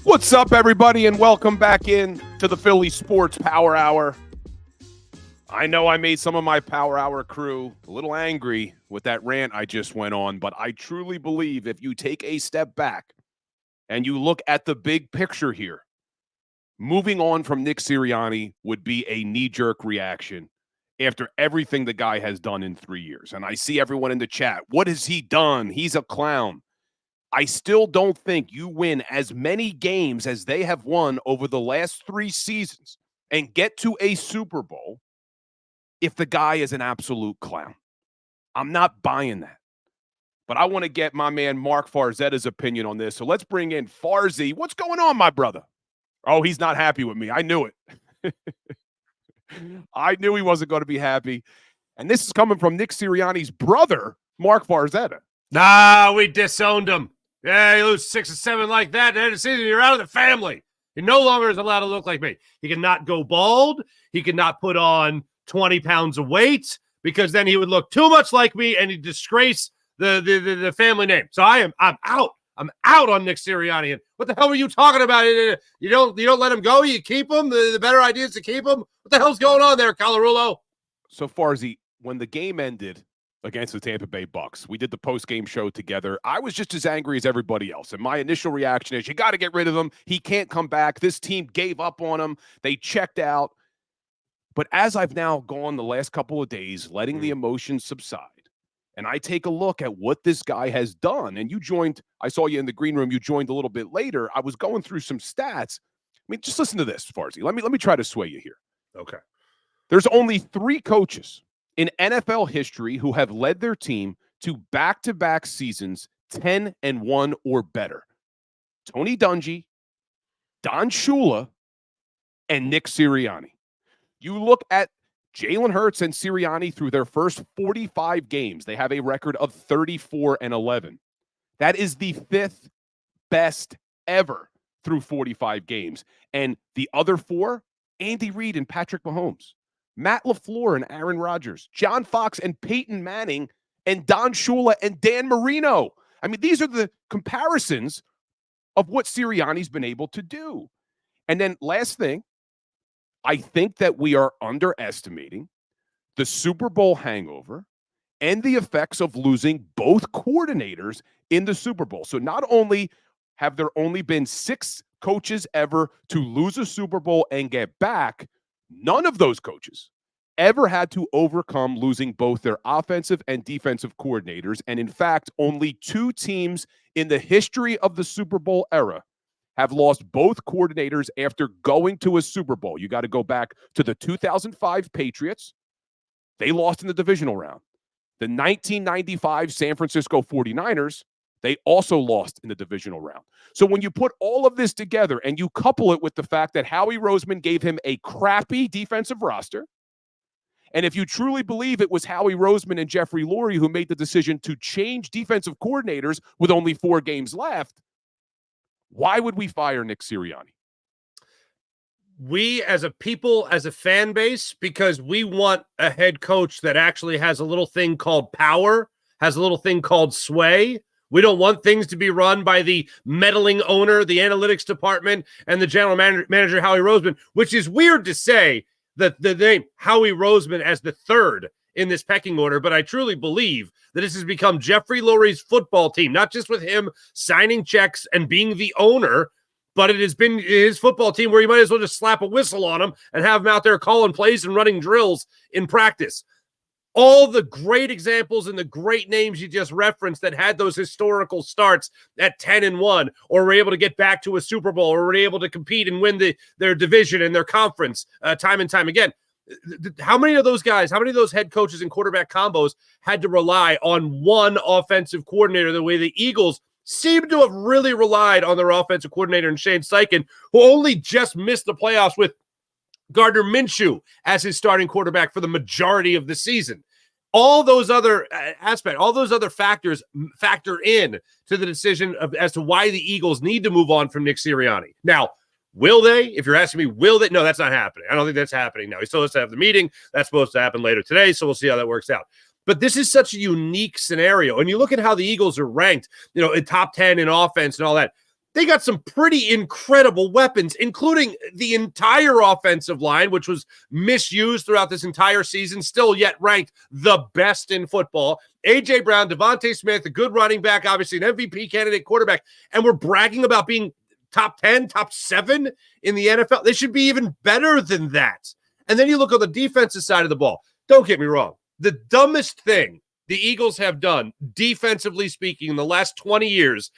What's up, everybody, and welcome back in to the Philly Sports Power Hour. I know I made some of my Power Hour crew a little angry with that rant I just went on, but I truly believe if you take a step back and you look at the big picture here, moving on from Nick Sirianni would be a knee-jerk reaction after everything the guy has done in 3 years. And I see everyone in the chat, what has he done? He's a clown. I still don't think you win as many games as they have won over the last 3 seasons and get to a Super Bowl if the guy is an absolute clown. I'm not buying that. But I want to get my man Marc Farzetta's opinion on this. So let's bring in Farzy. What's going on, my brother? Oh, he's not happy with me. I knew it. I knew he wasn't going to be happy. And this is coming from Nick Sirianni's brother, Marc Farzetta. Nah, we disowned him. Yeah, you lose 6 or 7 like that, and the season, you're out of the family. He no longer is allowed to look like me. He cannot go bald. He cannot put on 20 pounds of weight because then he would look too much like me and he'd disgrace the family name. So I'm out. I'm out on Nick Sirianni. And what the hell were you talking about? You don't let him go. You keep him. The better idea is to keep him. What the hell's going on there, Colarulo? So Farzy, when the game ended against the Tampa Bay Bucks, we did the post-game show together. I was just as angry as everybody else. And my initial reaction is, you got to get rid of him. He can't come back. This team gave up on him. They checked out. But as I've now gone the last couple of days, letting the emotions subside, and I take a look at what this guy has done, and you joined, I saw you in the green room, you joined a little bit later. I was going through some stats. I mean, just listen to this, Farzy. Let me try to sway you here. Okay. There's only 3 coaches in NFL history who have led their team to back-to-back seasons 10-1 or better. Tony Dungy, Don Shula, and Nick Sirianni. You look at Jalen Hurts and Sirianni through their first 45 games. They have a record of 34-11. That is the 5th best ever through 45 games. And the other 4, Andy Reid and Patrick Mahomes, Matt LaFleur and Aaron Rodgers, John Fox and Peyton Manning, and Don Shula and Dan Marino. I mean, these are the comparisons of what Sirianni's been able to do. And then last thing, I think that we are underestimating the Super Bowl hangover and the effects of losing both coordinators in the Super Bowl. So not only have there only been 6 coaches ever to lose a Super Bowl and get back, none of those coaches ever had to overcome losing both their offensive and defensive coordinators. And in fact, only 2 teams in the history of the Super Bowl era have lost both coordinators after going to a Super Bowl. You got to go back to the 2005 Patriots. They lost in the divisional round. The 1995 San Francisco 49ers, they also lost in the divisional round. So when you put all of this together and you couple it with the fact that Howie Roseman gave him a crappy defensive roster, and if you truly believe it was Howie Roseman and Jeffrey Lurie who made the decision to change defensive coordinators with only 4 games left, why would we fire Nick Sirianni? We as a people, as a fan base, because we want a head coach that actually has a little thing called power, has a little thing called sway. We don't want things to be run by the meddling owner, the analytics department, and the general manager, Howie Roseman, which is weird to say that the name Howie Roseman as the 3rd in this pecking order, but I truly believe that this has become Jeffrey Lurie's football team, not just with him signing checks and being the owner, but it has been his football team where you might as well just slap a whistle on him and have him out there calling plays and running drills in practice. All the great examples and the great names you just referenced that had those historical starts at 10-1, or were able to get back to a Super Bowl, or were able to compete and win their division and their conference time and time again. How many of those guys, how many of those head coaches and quarterback combos had to rely on one offensive coordinator the way the Eagles seem to have really relied on their offensive coordinator in Shane Steichen, who only just missed the playoffs with Gardner Minshew as his starting quarterback for the majority of the season? All those other aspects, all those other factors factor in to the decision as to why the Eagles need to move on from Nick Sirianni. Now, will they? If you're asking me, will they? No, that's not happening. I don't think that's happening now. He still has to have the meeting. That's supposed to happen later today, so we'll see how that works out. But this is such a unique scenario. And you look at how the Eagles are ranked, in top 10 in offense and all that. They got some pretty incredible weapons, including the entire offensive line, which was misused throughout this entire season, still yet ranked the best in football. A.J. Brown, Devontae Smith, a good running back, obviously an MVP candidate quarterback, and we're bragging about being top 10, top 7 in the NFL. They should be even better than that. And then you look on the defensive side of the ball. Don't get me wrong. The dumbest thing the Eagles have done, defensively speaking, in the last 20 years,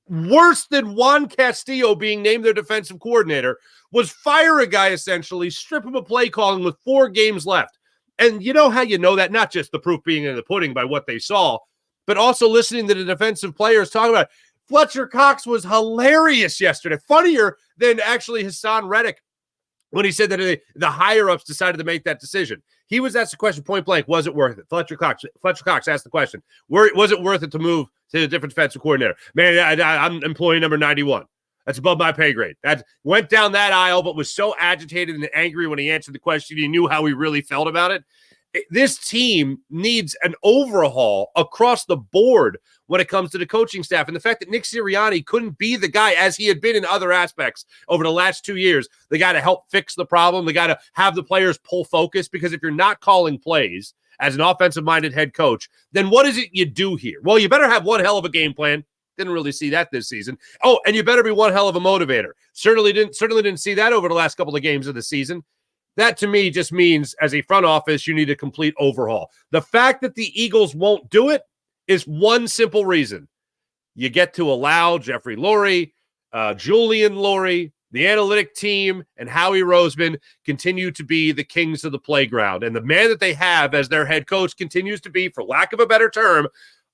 worse than Juan Castillo being named their defensive coordinator, was fire a guy essentially, strip him of play calling with 4 games left. And you know how you know that? Not just the proof being in the pudding by what they saw, but also listening to the defensive players talk about it. Fletcher Cox was hilarious yesterday, funnier than actually Hassan Reddick when he said that the higher-ups decided to make that decision. He was asked the question point blank, was it worth it? Fletcher Cox asked the question, was it worth it to move to a different defensive coordinator? Man, I'm employee number 91. That's above my pay grade. That went down that aisle, but was so agitated and angry when he answered the question, he knew how he really felt about it. This team needs an overhaul across the board when it comes to the coaching staff. And the fact that Nick Sirianni couldn't be the guy as he had been in other aspects over the last 2 years, the guy to help fix the problem, the guy to have the players pull focus. Because if you're not calling plays as an offensive-minded head coach, then what is it you do here? Well, you better have one hell of a game plan. Didn't really see that this season. Oh, and you better be one hell of a motivator. Certainly didn't see that over the last couple of games of the season. That, to me, just means as a front office, you need a complete overhaul. The fact that the Eagles won't do it is one simple reason. You get to allow Jeffrey Lurie, Julian Lurie, the analytic team, and Howie Roseman continue to be the kings of the playground. And the man that they have as their head coach continues to be, for lack of a better term,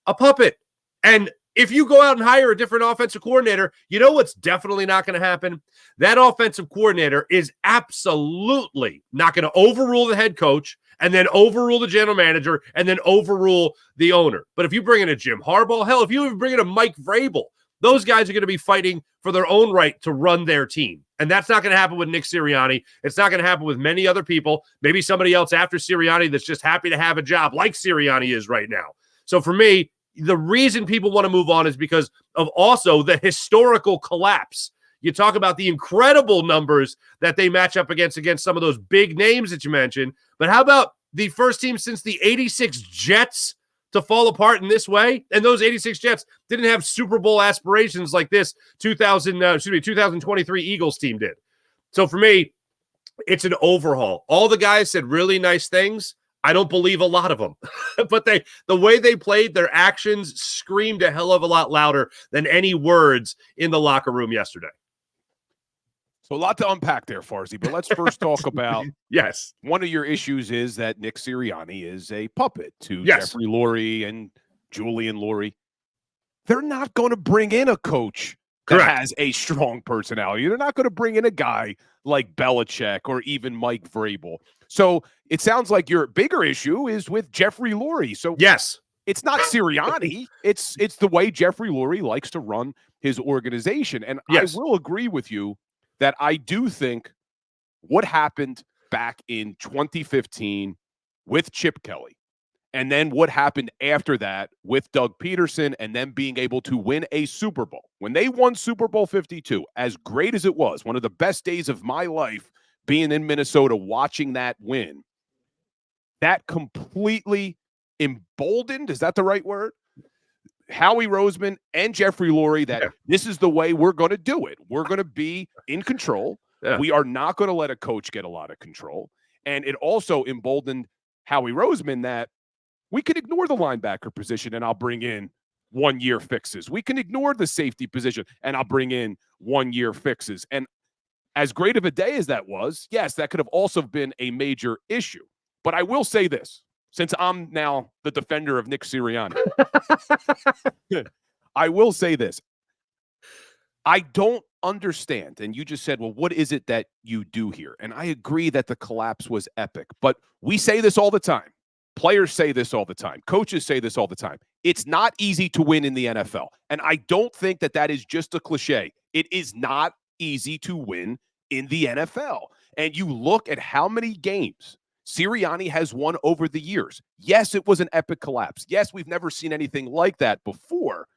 a puppet. And if you go out and hire a different offensive coordinator, you know what's definitely not going to happen? That offensive coordinator is absolutely not going to overrule the head coach and then overrule the general manager and then overrule the owner. But if you bring in a Jim Harbaugh, hell, if you even bring in a Mike Vrabel, those guys are going to be fighting for their own right to run their team. And that's not going to happen with Nick Sirianni. It's not going to happen with many other people. Maybe somebody else after Sirianni that's just happy to have a job like Sirianni is right now. So for me, the reason people want to move on is because of also the historical collapse. You talk about the incredible numbers that they match up against some of those big names that you mentioned. But how about the first team since the 86 Jets to fall apart in this way? And those 86 Jets didn't have Super Bowl aspirations like this 2023 Eagles team did. So for me, it's an overhaul. All the guys said really nice things. I don't believe a lot of them, but the way they played, their actions screamed a hell of a lot louder than any words in the locker room yesterday. So a lot to unpack there, Farzy, but let's first talk about yes. One of your issues is that Nick Sirianni is a puppet to Jeffrey Lurie and Julian Lurie. They're not going to bring in a coach that has a strong personality. They're not going to bring in a guy like Belichick or even Mike Vrabel. So it sounds like your bigger issue is with Jeffrey Lurie. So yes, it's not Sirianni. It's the way Jeffrey Lurie likes to run his organization. And yes. I will agree with you that I do think what happened back in 2015 with Chip Kelly, and then what happened after that with Doug Peterson, and then being able to win a Super Bowl. When they won Super Bowl 52, as great as it was, one of the best days of my life being in Minnesota, watching that win, that completely emboldened, is that the right word? Howie Roseman and Jeffrey Lurie, that this is the way we're going to do it. We're going to be in control. Yeah. We are not going to let a coach get a lot of control. And it also emboldened Howie Roseman that we can ignore the linebacker position and I'll bring in 1-year fixes. We can ignore the safety position and I'll bring in 1-year fixes. And as great of a day as that was, yes, that could have also been a major issue. But I will say this, since I'm now the defender of Nick Sirianni, I will say this. I don't understand. And you just said, well, what is it that you do here? And I agree that the collapse was epic. But we say this all the time. Players say this all the time. Coaches say this all the time. It's not easy to win in the NFL. And I don't think that that is just a cliche. It is not easy to win in the NFL. And you look at how many games Sirianni has won over the years. Yes, it was an epic collapse. Yes, we've never seen anything like that before.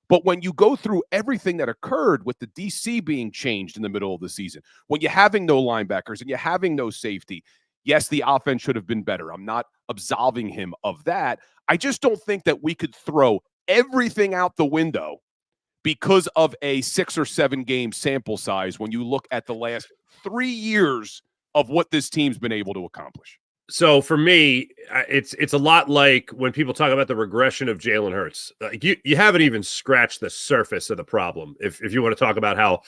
But when you go through everything that occurred with the DC being changed in the middle of the season, when you're having no linebackers and you're having no safety, yes, the offense should have been better. I'm not absolving him of that. I just don't think that we could throw everything out the window because of a 6 or 7 game sample size when you look at the last 3 years of what this team's been able to accomplish. So for me, it's a lot like when people talk about the regression of Jalen Hurts. Like you haven't even scratched the surface of the problem if you want to talk about how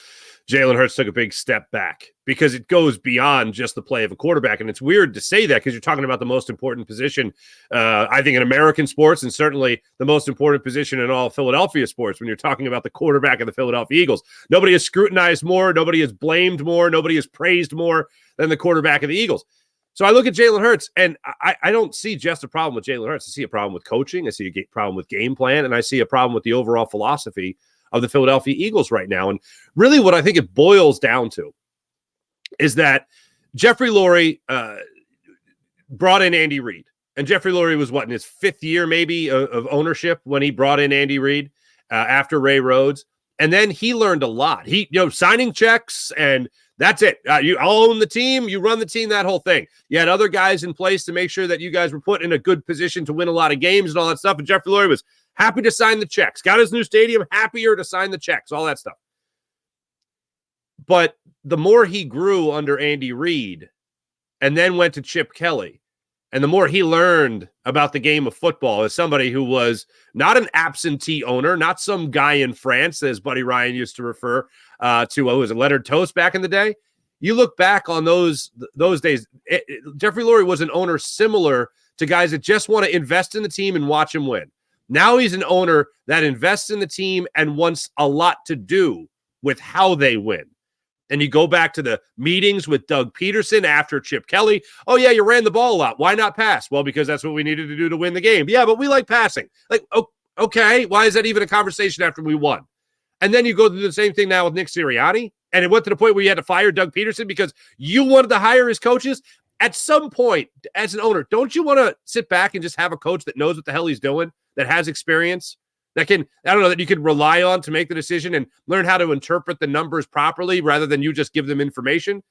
Jalen Hurts took a big step back, because it goes beyond just the play of a quarterback. And it's weird to say that because you're talking about the most important position, I think, in American sports, and certainly the most important position in all Philadelphia sports when you're talking about the quarterback of the Philadelphia Eagles. Nobody has scrutinized more, nobody has blamed more, nobody has praised more than the quarterback of the Eagles. So I look at Jalen Hurts, and I don't see just a problem with Jalen Hurts. I see a problem with coaching. I see a problem with game plan, and I see a problem with the overall philosophy of the Philadelphia Eagles right now. And really what I think it boils down to is that Jeffrey Lurie brought in Andy Reid. And Jeffrey Lurie was, in his 5th year maybe of ownership when he brought in Andy Reid after Ray Rhodes. And then he learned a lot. He, signing checks, and that's it. You all own the team. You run the team, that whole thing. You had other guys in place to make sure that you guys were put in a good position to win a lot of games and all that stuff. And Jeffrey Lurie was happy to sign the checks. Got his new stadium, happier to sign the checks, all that stuff. But the more he grew under Andy Reid and then went to Chip Kelly, and the more he learned about the game of football as somebody who was not an absentee owner, not some guy in France, as Buddy Ryan used to refer to, was it Leonard Toast back in the day? You look back on those days, Jeffrey Lurie was an owner similar to guys that just want to invest in the team and watch him win. Now he's an owner that invests in the team and wants a lot to do with how they win. And you go back to the meetings with Doug Peterson after Chip Kelly. Oh, yeah, you ran the ball a lot. Why not pass? Well, because that's what we needed to do to win the game. Yeah, but we like passing. Like, okay, why is that even a conversation after we won? And then you go through the same thing now with Nick Sirianni. And it went to the point where you had to fire Doug Peterson because you wanted to hire his coaches. At some point, as an owner, don't you want to sit back and just have a coach that knows what the hell he's doing, that has experience, that can, that you can rely on to make the decision and learn how to interpret the numbers properly rather than you just give them information?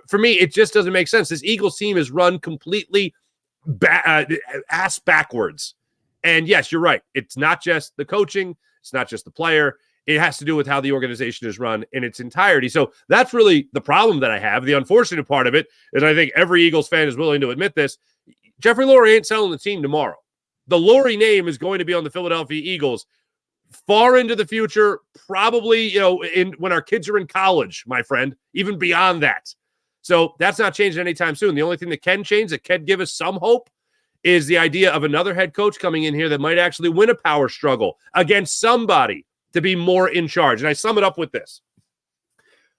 For me, it just doesn't make sense. This Eagles team is run completely ass backwards. And yes, you're right. It's not just the coaching. It's not just the player. It has to do with how the organization is run in its entirety. So that's really the problem that I have. The unfortunate part of it is I think every Eagles fan is willing to admit this. Jeffrey Lurie ain't selling the team tomorrow. The Lurie name is going to be on the Philadelphia Eagles far into the future, probably, when our kids are in college, my friend, even beyond that. So that's not changing anytime soon. The only thing that can change, that can give us some hope, is the idea of another head coach coming in here that might actually win a power struggle against somebody to be more in charge. And I sum it up with this.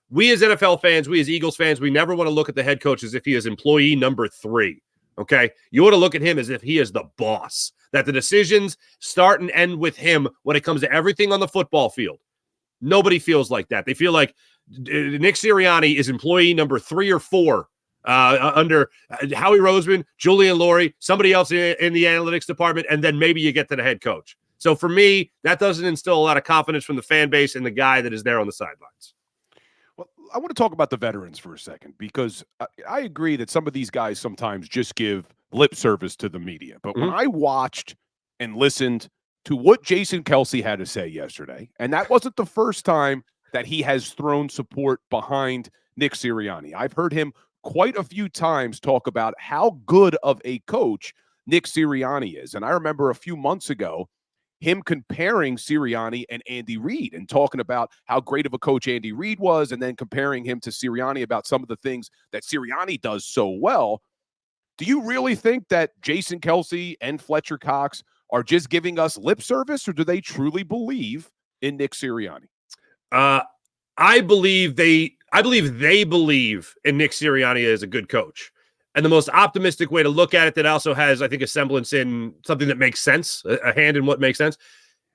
We as NFL fans, we as Eagles fans, we never want to look at the head coach as if he is employee number 3. Okay? You want to look at him as if he is the boss, that the decisions start and end with him when it comes to everything on the football field. Nobody feels like that. They feel like Nick Sirianni is employee number 3 or 4 under Howie Roseman, Julian Lurie, somebody else in the analytics department, and then maybe you get to the head coach. So for me, that doesn't instill a lot of confidence from the fan base and the guy that is there on the sidelines. Well, I want to talk about the veterans for a second, because I agree that some of these guys sometimes just give lip service to the media. But when I watched and listened to what Jason Kelce had to say yesterday, and that wasn't the first time that he has thrown support behind Nick Sirianni. I've heard him quite a few times talk about how good of a coach Nick Sirianni is. And I remember a few months ago him comparing Sirianni and Andy Reid and talking about how great of a coach Andy Reid was, and then comparing him to Sirianni about some of the things that Sirianni does so well. Do you really think that Jason Kelce and Fletcher Cox are just giving us lip service, or do they truly believe in Nick Sirianni? I believe they believe in Nick Sirianni as a good coach. And the most optimistic way to look at it, that also has, I think, a semblance in something that makes sense, a hand in what makes sense,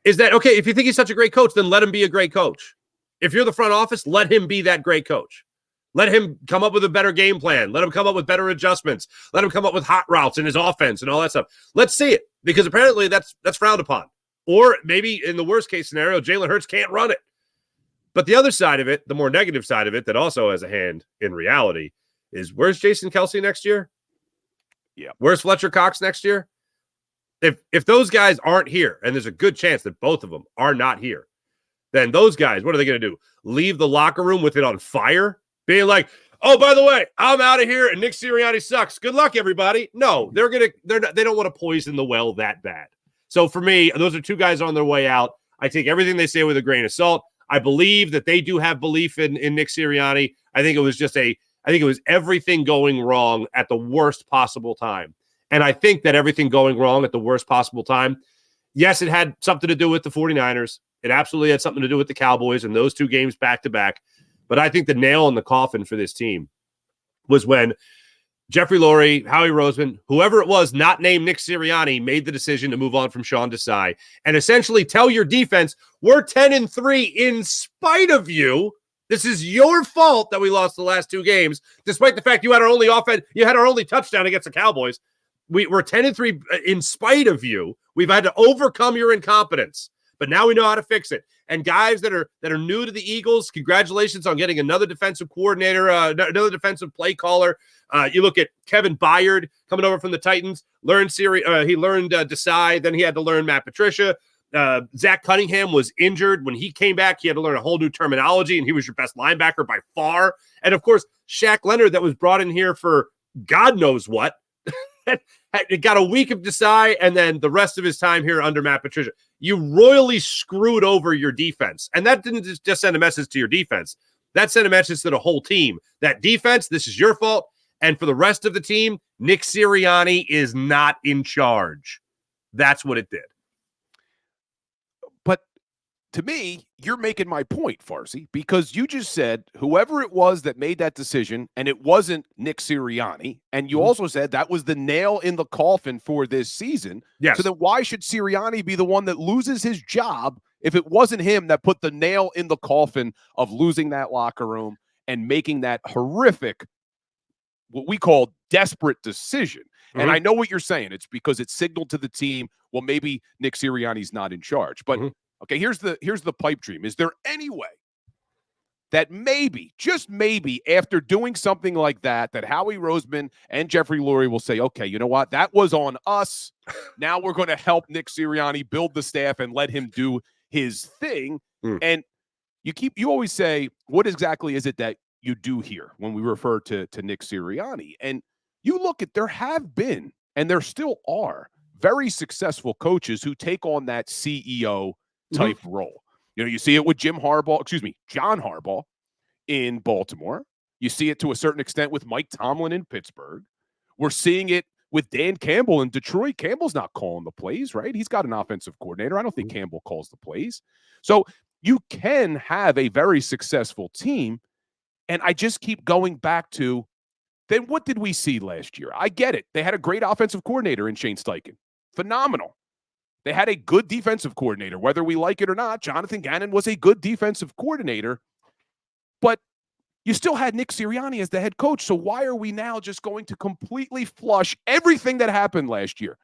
is that, okay, if you think he's such a great coach, then let him be a great coach. If you're the front office, let him be that great coach. Let him come up with a better game plan. Let him come up with better adjustments. Let him come up with hot routes in his offense and all that stuff. Let's see it, because apparently that's frowned upon. Or maybe in the worst case scenario, Jalen Hurts can't run it. But the other side of it, the more negative side of it that also has a hand in reality is where's Jason Kelce next year? Yeah. Where's Fletcher Cox next year? If those guys aren't here, and there's a good chance that both of them are not here, then those guys, what are they going to do? Leave the locker room with it on fire? Being like, oh, by the way, I'm out of here and Nick Sirianni sucks. Good luck, everybody. No, they don't want to poison the well that bad. So for me, those are two guys on their way out. I take everything they say with a grain of salt. I believe that they do have belief in Nick Sirianni. I think it was everything going wrong at the worst possible time. And I think that everything going wrong at the worst possible time, yes, it had something to do with the 49ers. It absolutely had something to do with the Cowboys and those two games back to back. But I think the nail in the coffin for this team was when Jeffrey Lurie, Howie Roseman, whoever it was not named Nick Sirianni, made the decision to move on from Sean Desai and essentially tell your defense, we're 10-3 in spite of you. This is your fault that we lost the last two games, despite the fact you had our only offense, you had our only touchdown against the Cowboys. We're 10-3 in spite of you. We've had to overcome your incompetence, but now we know how to fix it. And guys that are new to the Eagles, congratulations on getting another defensive coordinator, another defensive play caller. You look at Kevin Byard coming over from the Titans, he learned Desai, then he had to learn Matt Patricia. Zach Cunningham was injured. When he came back, he had to learn a whole new terminology, and he was your best linebacker by far. And, of course, Shaq Leonard that was brought in here for God knows what. It got a week of Desai, and then the rest of his time here under Matt Patricia. You royally screwed over your defense. And that didn't just send a message to your defense. That sent a message to the whole team. That defense, this is your fault. And for the rest of the team, Nick Sirianni is not in charge. That's what it did. But to me, you're making my point, Farsi, because you just said whoever it was that made that decision, and it wasn't Nick Sirianni, and you also said that was the nail in the coffin for this season. Yes. So then why should Sirianni be the one that loses his job if it wasn't him that put the nail in the coffin of losing that locker room and making that horrific, what we call desperate decision? Mm-hmm. And I know what you're saying. It's because it signaled to the team, well, maybe Nick Sirianni's not in charge. But okay, here's the pipe dream. Is there any way that maybe, just maybe, after doing something like that Howie Roseman and Jeffrey Lurie will say, okay, you know what? That was on us. Now we're going to help Nick Sirianni build the staff and let him do his thing. And you always say, what exactly is it that you do here when we refer to Nick Sirianni? And you look at, there have been, and there still are, very successful coaches who take on that CEO type role. You know, you see it with John Harbaugh in Baltimore. You see it to a certain extent with Mike Tomlin in Pittsburgh. We're seeing it with Dan Campbell in Detroit. Campbell's not calling the plays, right? He's got an offensive coordinator. I don't think Campbell calls the plays. So you can have a very successful team. And I just keep going back to, then what did we see last year? I get it. They had a great offensive coordinator in Shane Steichen. Phenomenal. They had a good defensive coordinator, whether we like it or not. Jonathan Gannon was a good defensive coordinator, but you still had Nick Sirianni as the head coach. So why are we now just going to completely flush everything that happened last year?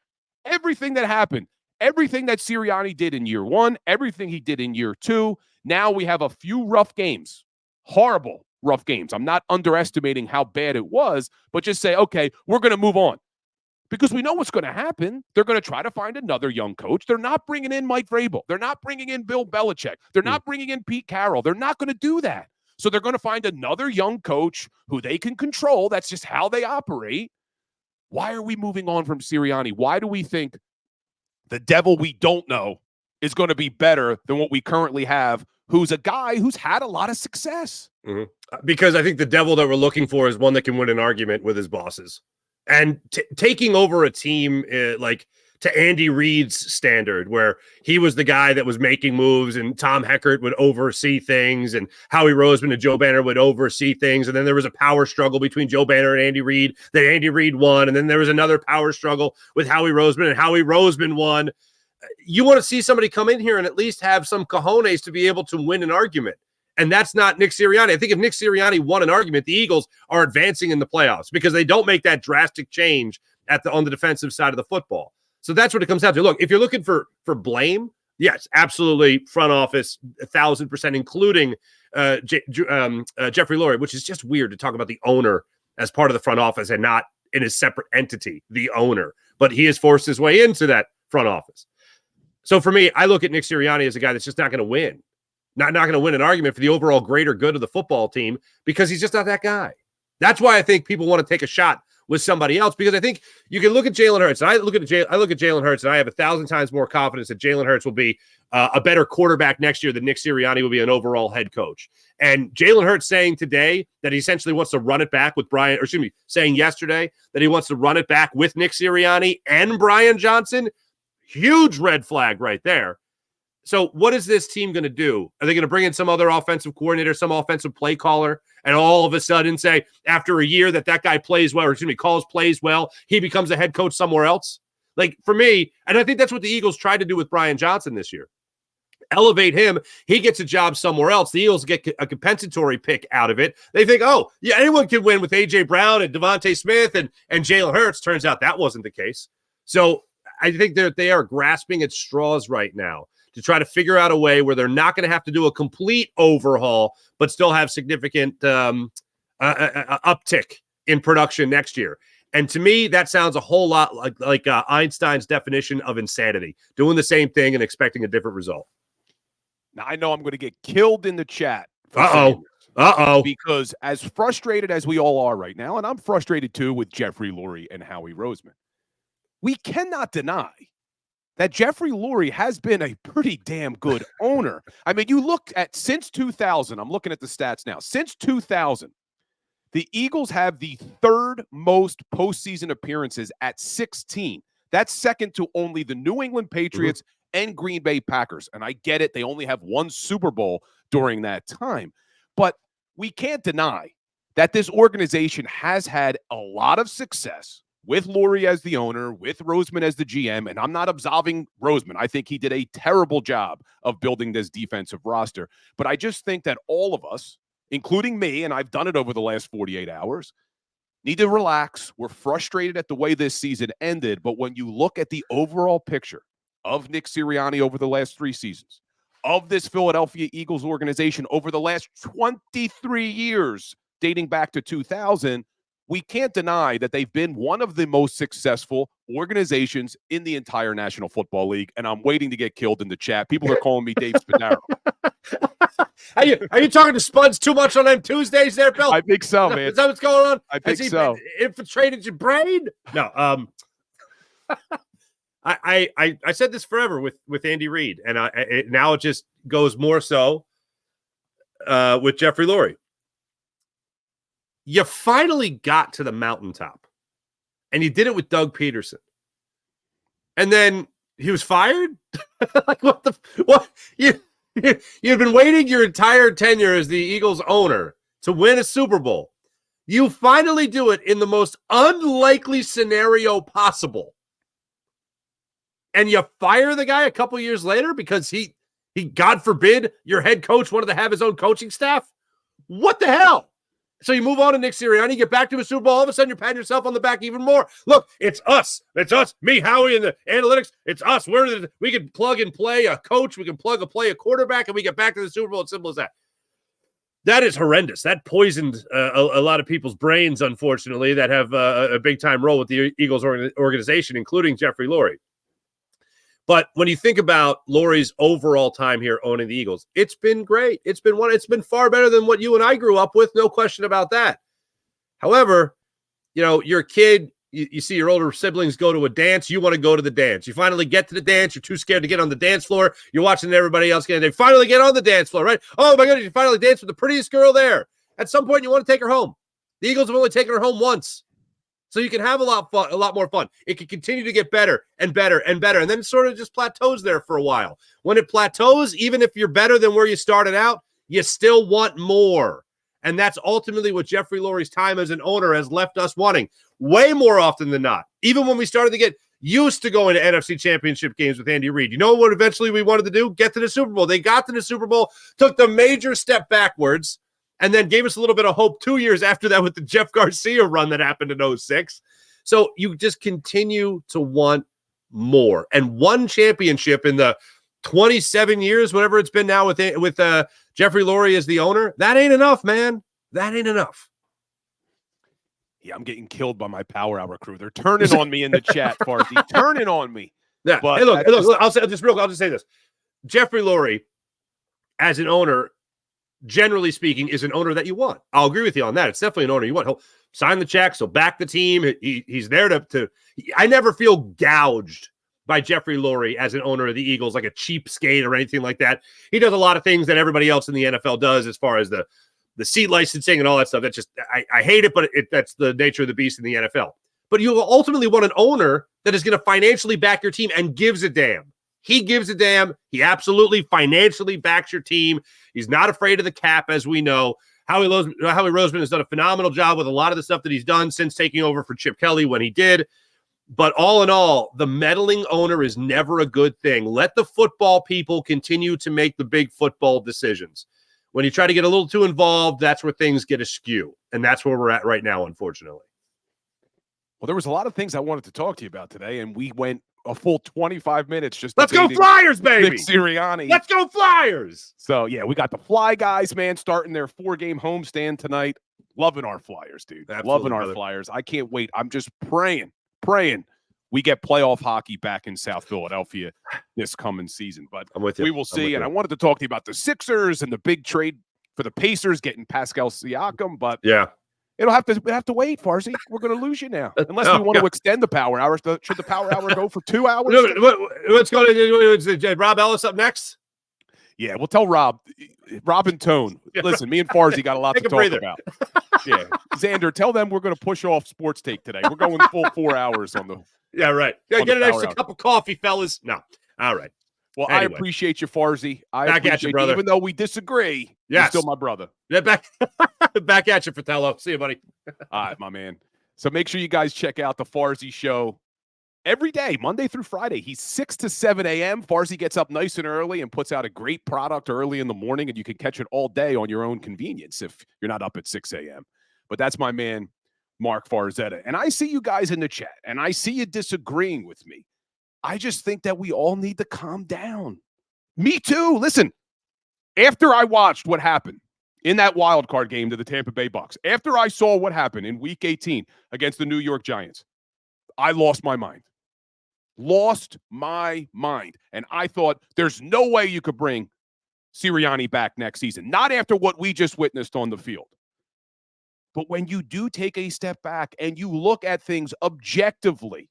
Everything that happened, everything that Sirianni did in year one, everything he did in year two. Now we have a few rough games, horrible rough games. I'm not underestimating how bad it was, but just say, okay, we're going to move on. Because we know what's going to happen. They're going to try to find another young coach. They're not bringing in Mike Vrabel. They're not bringing in Bill Belichick. They're not bringing in Pete Carroll. They're not going to do that. So they're going to find another young coach who they can control. That's just how they operate. Why are we moving on from Sirianni? Why do we think the devil we don't know is going to be better than what we currently have, who's a guy who's had a lot of success? Because I think the devil that we're looking for is one that can win an argument with his bosses. And taking over a team like to Andy Reid's standard, where he was the guy that was making moves and Tom Heckert would oversee things and Howie Roseman and Joe Banner would oversee things. And then there was a power struggle between Joe Banner and Andy Reid that Andy Reid won. And then there was another power struggle with Howie Roseman and Howie Roseman won. You want to see somebody come in here and at least have some cojones to be able to win an argument. And that's not Nick Sirianni. I think if Nick Sirianni won an argument, the Eagles are advancing in the playoffs because they don't make that drastic change on the defensive side of the football. So that's what it comes down to. Look, if you're looking for blame, Yes, absolutely. Front office, 1,000%, including Jeffrey Lurie, which is just weird to talk about the owner as part of the front office and not in a separate entity, the owner. But he has forced his way into that front office. So for me, I look at Nick Sirianni as a guy that's just not going to win. Not going to win an argument for the overall greater good of the football team because he's just not that guy. That's why I think people want to take a shot with somebody else, because I think you can look at Jalen Hurts, and I look at Jalen Hurts, and I have 1,000 times more confidence that Jalen Hurts will be a better quarterback next year than Nick Sirianni will be an overall head coach. And Jalen Hurts saying today that he essentially wants to run it back with saying yesterday that he wants to run it back with Nick Sirianni and Brian Johnson, huge red flag right there. So what is this team going to do? Are they going to bring in some other offensive coordinator, some offensive play caller, and all of a sudden say after a year that guy plays well, calls plays well, he becomes a head coach somewhere else? Like, for me, and I think that's what the Eagles tried to do with Brian Johnson this year. Elevate him. He gets a job somewhere else. The Eagles get a compensatory pick out of it. They think, oh, yeah, anyone can win with A.J. Brown and Devontae Smith and Jalen Hurts. Turns out that wasn't the case. So I think that they are grasping at straws right now to try to figure out a way where they're not going to have to do a complete overhaul, but still have significant uptick in production next year. And to me, that sounds a whole lot like Einstein's definition of insanity, doing the same thing and expecting a different result. Now, I know I'm going to get killed in the chat. Because as frustrated as we all are right now, and I'm frustrated too with Jeffrey Lurie and Howie Roseman, we cannot deny that Jeffrey Lurie has been a pretty damn good owner. I mean, you look at since 2000, I'm looking at the stats now. Since 2000, the Eagles have the third most postseason appearances at 16. That's second to only the New England Patriots and Green Bay Packers. And I get it. They only have one Super Bowl during that time. But we can't deny that this organization has had a lot of success with Lurie as the owner, with Roseman as the GM, and I'm not absolving Roseman. I think he did a terrible job of building this defensive roster. But I just think that all of us, including me, and I've done it over the last 48 hours, need to relax. We're frustrated at the way this season ended, but when you look at the overall picture of Nick Sirianni over the last 3 seasons, of this Philadelphia Eagles organization over the last 23 years, dating back to 2000, we can't deny that they've been one of the most successful organizations in the entire National Football League, and I'm waiting to get killed in the chat. People are calling me Dave Spadaro. Are you talking to Spuds too much on them Tuesdays there, Bill? I think so, man. Is that what's going on? I think so. Infiltrated your brain? No. I said this forever with Andy Reid, and now it just goes more so with Jeffrey Lurie. You finally got to the mountaintop, and you did it with Doug Peterson. And then he was fired? Like, what? You've been waiting your entire tenure as the Eagles owner to win a Super Bowl. You finally do it in the most unlikely scenario possible. And you fire the guy a couple years later because he, God forbid, your head coach wanted to have his own coaching staff? What the hell? So you move on to Nick Sirianni, get back to a Super Bowl, all of a sudden you're patting yourself on the back even more. Look, it's us. It's us, me, Howie, and the analytics. It's us. We can plug and play a coach. We can plug and play a quarterback, and we get back to the Super Bowl. It's simple as that. That is horrendous. That poisoned a lot of people's brains, unfortunately, that have a big-time role with the Eagles organization, including Jeffrey Lurie. But when you think about Lurie's overall time here owning the Eagles, it's been great. It's been far better than what you and I grew up with, no question about that. However, you're a kid, you see your older siblings go to a dance, you want to go to the dance. You finally get to the dance, you're too scared to get on the dance floor, you're watching everybody else get, they finally get on the dance floor, right? Oh my goodness, you finally dance with the prettiest girl there. At some point, you want to take her home. The Eagles have only taken her home once. So you can have a lot more fun. It can continue to get better and better and better. And then it sort of just plateaus there for a while. When it plateaus, even if you're better than where you started out, you still want more. And that's ultimately what Jeffrey Lurie's time as an owner has left us wanting way more often than not. Even when we started to get used to going to NFC Championship games with Andy Reid. You know what eventually we wanted to do? Get to the Super Bowl. They got to the Super Bowl, took the major step backwards, and then gave us a little bit of hope 2 years after that with the Jeff Garcia run that happened in 2006. So you just continue to want more. And one championship in the 27 years, whatever it's been now with Jeffrey Lurie as the owner. That ain't enough, man. That ain't enough. Yeah, I'm getting killed by my Power Hour crew. They're turning on me in the chat, Farzy. Turning on me. Yeah. But hey, look, I'll just say this. Jeffrey Lurie, as an owner, generally speaking, is an owner that you want. I'll agree with you on that. It's definitely an owner you want. He'll sign the checks. He'll back the team. He's there to I never feel gouged by Jeffrey Lurie as an owner of the Eagles, like a cheapskate or anything like that. He does a lot of things that everybody else in the NFL does as far as the seat licensing and all that stuff. That's just, I hate it, but that's the nature of the beast in the NFL. But you ultimately want an owner that is going to financially back your team and gives a damn. He gives a damn. He absolutely financially backs your team. He's not afraid of the cap, as we know. Howie Roseman has done a phenomenal job with a lot of the stuff that he's done since taking over for Chip Kelly when he did. But all in all, the meddling owner is never a good thing. Let the football people continue to make the big football decisions. When you try to get a little too involved, that's where things get askew. And that's where we're at right now, unfortunately. Well, there was a lot of things I wanted to talk to you about today, and we went a full 25 minutes just Let's go Flyers, baby! Nick Sirianni. Let's go Flyers! So, yeah, we got the Fly guys, man, starting their 4-game homestand tonight. Loving our Flyers, dude. Absolutely, loving our brother. Flyers. I can't wait. I'm just praying we get playoff hockey back in South Philadelphia this coming season. But I'm with you. We will see. And I wanted to talk to you about the Sixers and the big trade for the Pacers getting Pascal Siakam. But yeah, it'll have to wait, Farzy. We're going to lose you now. Unless we want to extend the Power Hour. Should the Power Hour go for 2 hours? What's going to Rob Ellis up next? Yeah, we'll tell Rob and Tone. Listen, me and Farzy got a lot to talk about. Yeah. Xander, tell them we're going to push off Sports Take today. We're going full 4 hours on the. Yeah, right. Yeah, get an extra cup of coffee, fellas. No. All right. Well, anyway. I appreciate you, Farzy. Back at you, brother. Even though we disagree, yes. You're still my brother. Yeah, back at you, Fratello. See you, buddy. All right, my man. So make sure you guys check out the Farzy Show every day, Monday through Friday. He's 6 to 7 a.m. Farzy gets up nice and early and puts out a great product early in the morning, and you can catch it all day on your own convenience if you're not up at 6 a.m. But that's my man, Marc Farzetta. And I see you guys in the chat, and I see you disagreeing with me. I just think that we all need to calm down. Me too. Listen, after I watched what happened in that wild card game to the Tampa Bay Bucks, after I saw what happened in Week 18 against the New York Giants, I lost my mind. And I thought there's no way you could bring Sirianni back next season. Not after what we just witnessed on the field. But when you do take a step back and you look at things objectively,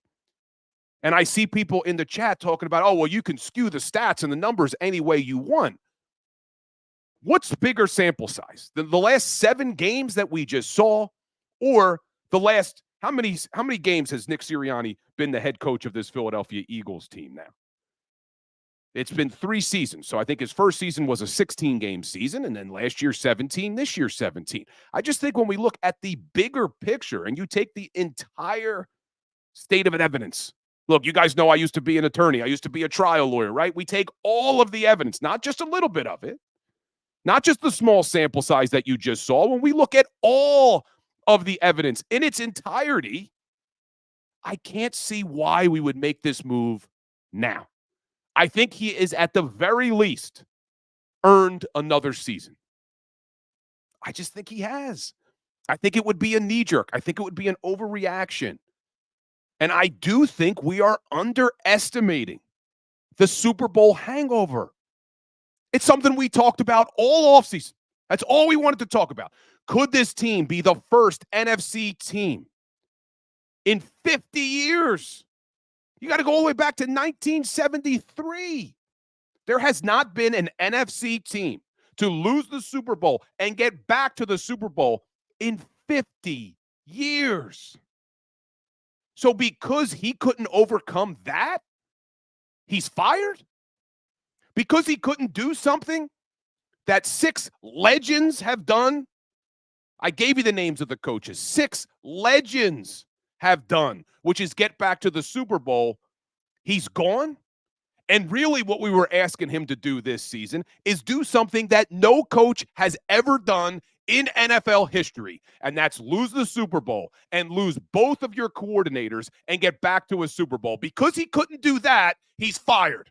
and I see people in the chat talking about, oh, well, you can skew the stats and the numbers any way you want. What's bigger sample size? The last 7 games that we just saw, or the last, how many games has Nick Sirianni been the head coach of this Philadelphia Eagles team now? It's been 3 seasons. So I think his first season was a 16-game season, and then last year 17, this year 17. I just think when we look at the bigger picture and you take the entire state of evidence. Look, you guys know I used to be an attorney. I used to be a trial lawyer, right? We take all of the evidence, not just a little bit of it, not just the small sample size that you just saw. When we look at all of the evidence in its entirety, I can't see why we would make this move now. I think he is at the very least earned another season. I just think he has. I think it would be a knee-jerk. I think it would be an overreaction. And I do think we are underestimating the Super Bowl hangover. It's something we talked about all offseason. That's all we wanted to talk about. Could this team be the first NFC team in 50 years? You got to go all the way back to 1973. There has not been an NFC team to lose the Super Bowl and get back to the Super Bowl in 50 years. So because he couldn't overcome that, he's fired? Because he couldn't do something that 6 legends have done? I gave you the names of the coaches. 6 legends have done, which is get back to the Super Bowl. He's gone. And really what we were asking him to do this season is do something that no coach has ever done in NFL history, and that's lose the Super Bowl and lose both of your coordinators and get back to a Super Bowl. Because he couldn't do that, he's fired.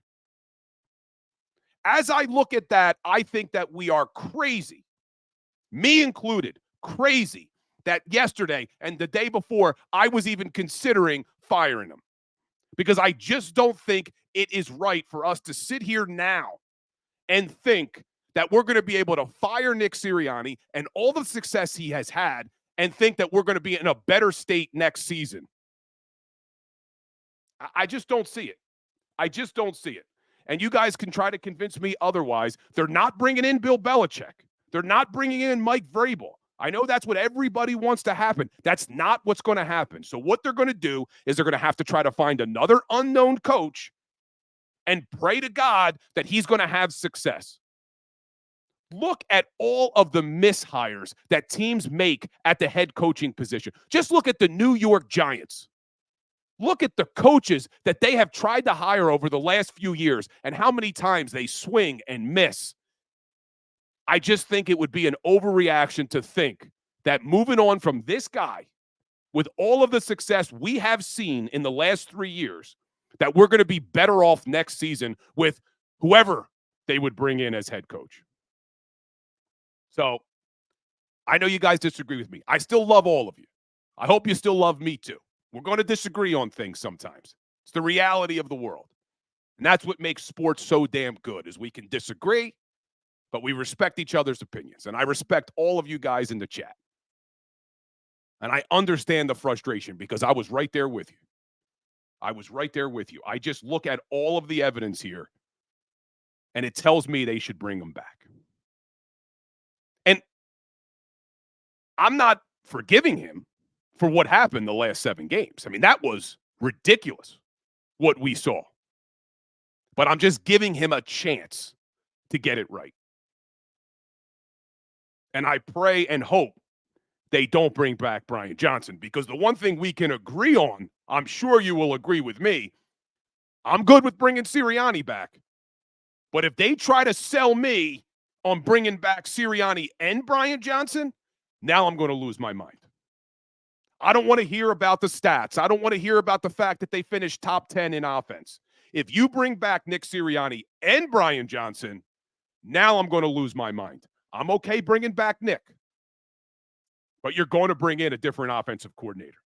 As I look at that, I think that we are crazy, me included, crazy, that yesterday and the day before I was even considering firing him. Because I just don't think it is right for us to sit here now and think that we're going to be able to fire Nick Sirianni and all the success he has had and think that we're going to be in a better state next season. I just don't see it. I just don't see it. And you guys can try to convince me otherwise. They're not bringing in Bill Belichick. They're not bringing in Mike Vrabel. I know that's what everybody wants to happen. That's not what's going to happen. So what they're going to do is they're going to have to try to find another unknown coach and pray to God that he's going to have success. Look at all of the mishires that teams make at the head coaching position. Just look at the New York Giants. Look at the coaches that they have tried to hire over the last few years and how many times they swing and miss. I just think it would be an overreaction to think that moving on from this guy with all of the success we have seen in the last 3 years, that we're going to be better off next season with whoever they would bring in as head coach. So I know you guys disagree with me. I still love all of you. I hope you still love me too. We're going to disagree on things sometimes. It's the reality of the world. And that's what makes sports so damn good, is we can disagree, but we respect each other's opinions. And I respect all of you guys in the chat. And I understand the frustration because I was right there with you. I was right there with you. I just look at all of the evidence here, and it tells me they should bring them back. And I'm not forgiving him for what happened the last 7 games. I mean, that was ridiculous, what we saw. But I'm just giving him a chance to get it right. And I pray and hope they don't bring back Brian Johnson, because the one thing we can agree on, I'm sure you will agree with me, I'm good with bringing Sirianni back. But if they try to sell me on bringing back Sirianni and Brian Johnson, now I'm going to lose my mind. I don't want to hear about the stats. I don't want to hear about the fact that they finished top 10 in offense. If you bring back Nick Sirianni and Brian Johnson, now I'm going to lose my mind. I'm okay bringing back Nick, but you're going to bring in a different offensive coordinator.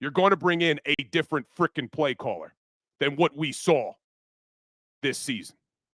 You're going to bring in a different freaking play caller than what we saw this season.